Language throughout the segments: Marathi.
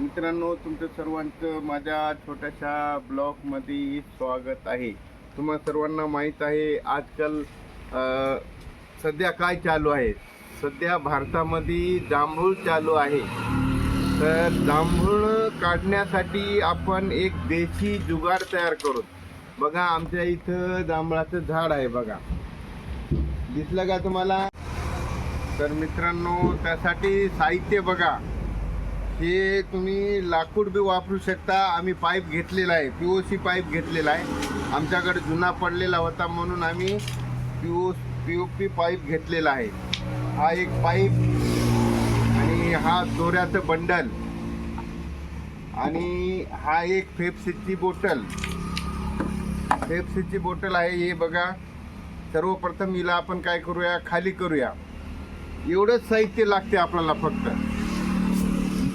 मित्रांनो, तुमचं सर्वांचं माझ्या छोट्याशा ब्लॉगमध्ये स्वागत आहे. तुम्हा सर्वांना माहीत आहे आजकाल सध्या काय चालू आहे. सध्या भारतामध्ये जांभूळ चालू आहे. तर जांभूळ काढण्यासाठी आपण एक देशी जुगाड तयार करू. बघा, आमच्या इथं जांभळाचं झाड आहे. बघा, दिसलं का तुम्हाला? तर मित्रांनो, त्यासाठी साहित्य बघा. हे तुम्ही लाकूड बी वापरू शकता. आम्ही पाईप घेतलेला आहे, POC पाईप घेतलेला आहे. आमच्याकडे जुना पडलेला होता म्हणून आम्ही POP पाईप घेतलेला आहे. हा एक पाईप आणि हा दोऱ्याचं बंडल आणि हा एक पेप्सीची बॉटल आहे. हे बघा, सर्वप्रथम हिला आपण काय करूया, खाली करूया. एवढंच साहित्य लागते आपल्याला. फक्त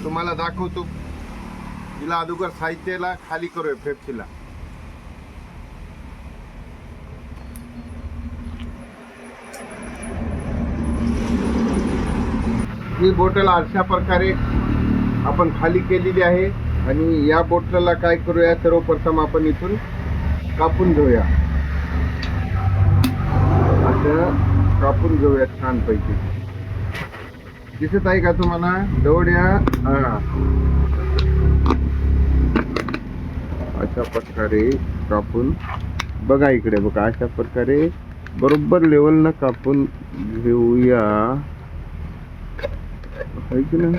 तुम्हाला दाखवतो. हिला अगोदर साहित्याला खाली करूया. पेप्सीला ही बॉटल अशा प्रकारे आपण खाली केलेली आहे. आणि या बॉटलला काय करूया, सर्वप्रथम आपण इथून कापून घेऊया. असं कापून घेऊया छानपैकी. दिसत आहे का तुम्हाला? दवड्या अशा प्रकारे कापून बघा. इकडे बघा, अशा प्रकारे बरोबर लेवलनं कापून घेऊया. आहे की नाही?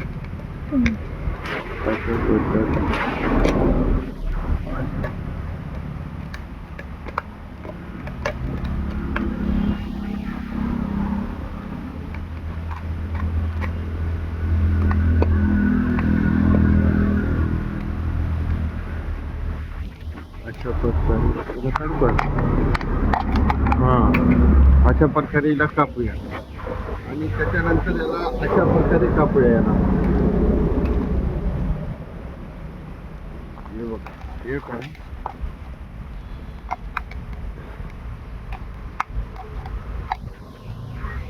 अशा प्रकारे याला कापूया. आणि त्याच्यानंतर याला अशा प्रकारे कापूया. याला हे बघा, हे काय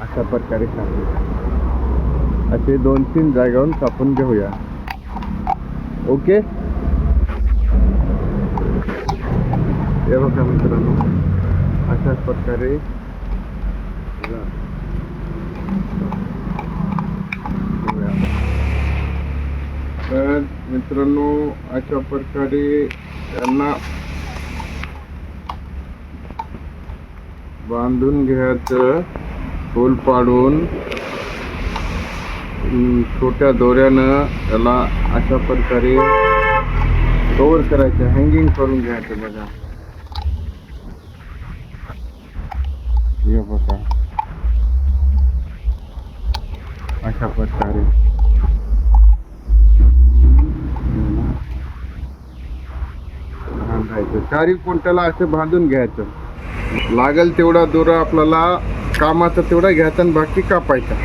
अशा प्रकारे कापूया. असे 2-3 जागेवरून कापून घेऊया. ओके. हे बघा मित्रांनो, अशाच प्रकारे तर मित्रांनो, अशा प्रकारे त्यांना बांधून घ्यायचं. होल पाडून छोट्या दोऱ्यानं त्याला अशा प्रकारे कव्हर करायचं, हँगिंग करून घ्यायचं. बघा, हे बघा, अशा प्रकारे बांधायचं. 4 कोणत्याला असं बांधून घ्यायचं. लागेल तेवढा दोरा आपल्याला कामाचा तेवढा घ्यायचा आणि बाकी कापायचा.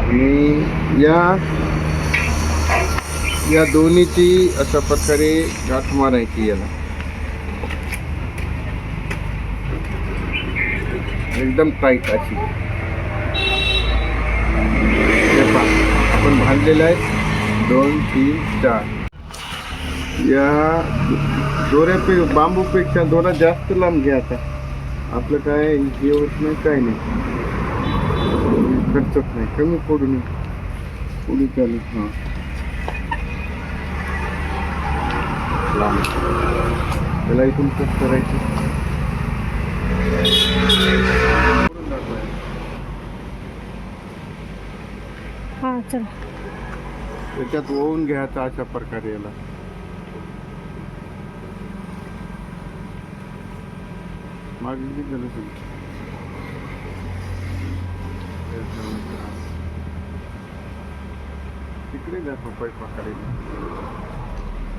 आणि या दोन्हीची अशा प्रकारे गाठ मारायची. याला एकदम टाईट अशी. आपण बांधलेलं आहे 2, 3, 4. या बांबूपेक्षा दोरा जास्त लांब घ्यायचा. आपलं काय हे होत नाही, काय नाही, खर्चत नाही, कमी पडू नये. पुढे चालू. हां, लांब त्याला इथून कट करायचं. हा, चल. त्याच्यात ओवून घ्यायचा अशा प्रकारे. याला मागे झालं तिकडे जा पैपाकडे.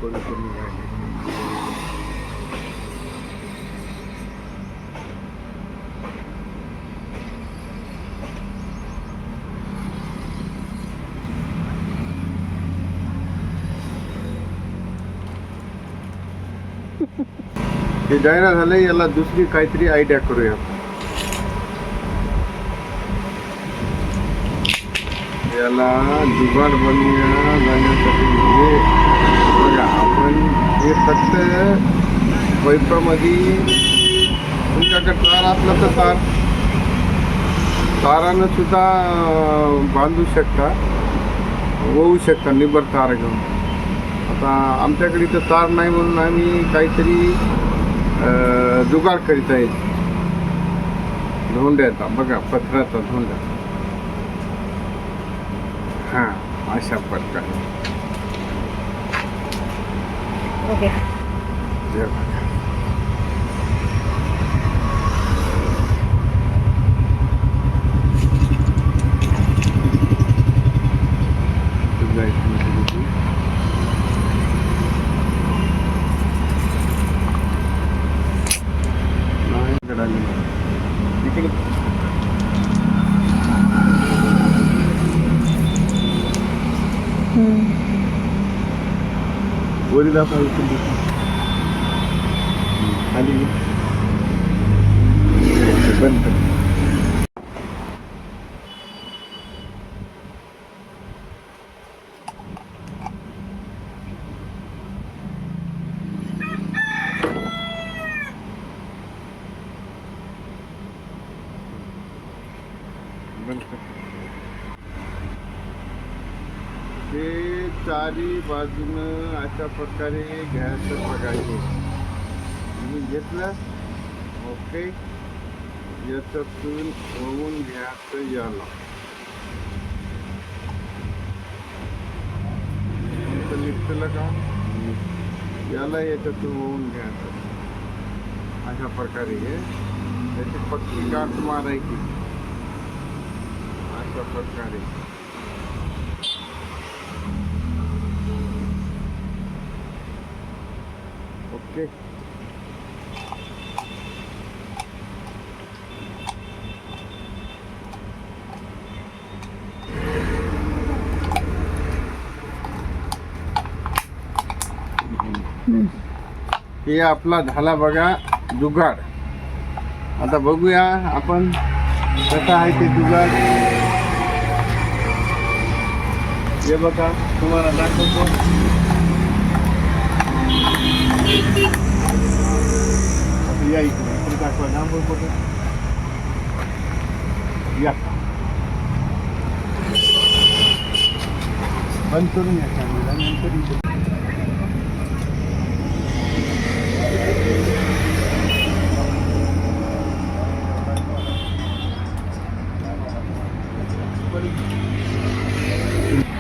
कोणी कोणी हे जायना झालं. याला दुसरी काहीतरी आयडिया करूया. याला जुगाड बनवूया जाण्यासाठी हे बघा आपण हे फक्त पैपामध्ये तुमच्याकडे तार असलं तर तारानं सुद्धा बांधू शकता, वळू शकता निबर तार घेऊन. आता आमच्याकडे तर तार नाही म्हणून आम्ही काहीतरी जुगाड करीत आहे. धोंड्याचा बघा, पत्र्याचा धोंडा. हां, अशा प्रकारे ओके. हे बघा. इकडे वरी दाखवा खाली बंद कर. हे चारी बाजूनं अशा प्रकारे घ्यायचं बघायचे. तुम्ही घेतलं ओके. याच्यातून होऊन घ्यायचं याला निघतलं का, याला याच्यातून होऊन घ्यायचं. अशा प्रकारे हे त्याची पक्की गाठ मारायची. अशा प्रकारे ओके. हे आपला झाला बघा जुगाड. आता बघूया आपण कसं आहे ते जुगाड. हे बघा तुम्हाला दाखवतो. या इकडे दाखवा लांबून फोटो. या बंद करून या कॅमेरा नंतर.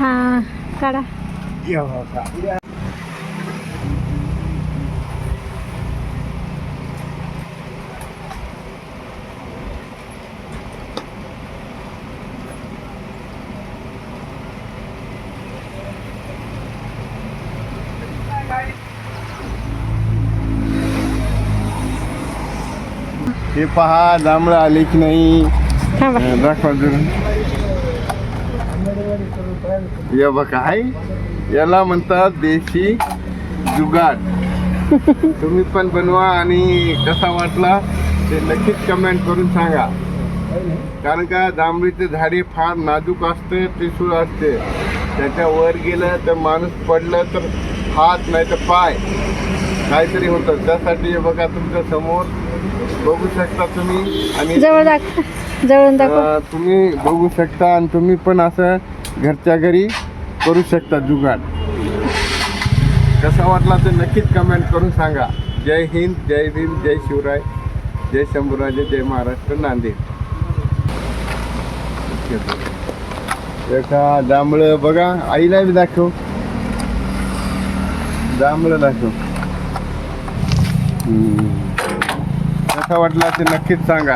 हां काढा. या बघा. हे पहा जांभळं आले की नाही थांबा. दाखवा जरा. या बघा आहे, याला म्हणतात देशी जुगाड. तुम्ही पण बनवा आणि कसा वाटला ते नक्कीच कमेंट करून सांगा. कारण का जांभळीचे झाडे फार नाजूक असते, त्रिशूळ असते. त्याच्यावर गेलं तर माणूस पडलं तर हात नाही तर पाय काहीतरी होतं. त्यासाठी हे बघा तुमच्या समोर बघू शकता तुम्ही. आणि जवळ दाखव, जवळून दाखव. तुम्ही बघू शकता आणि तुम्ही पण असं घरच्या घरी करू शकता जुगाड. कसा वाटला ते नक्कीच कमेंट करून सांगा. जय हिंद, जय भीम, जय शिवराय, जय शंभूराजे, जय महाराष्ट्र, नांदेड. एका जांभळं बघा, आईला बी दाखव. जांभळं दाखव. कसा वाटला ते नक्कीच सांगा.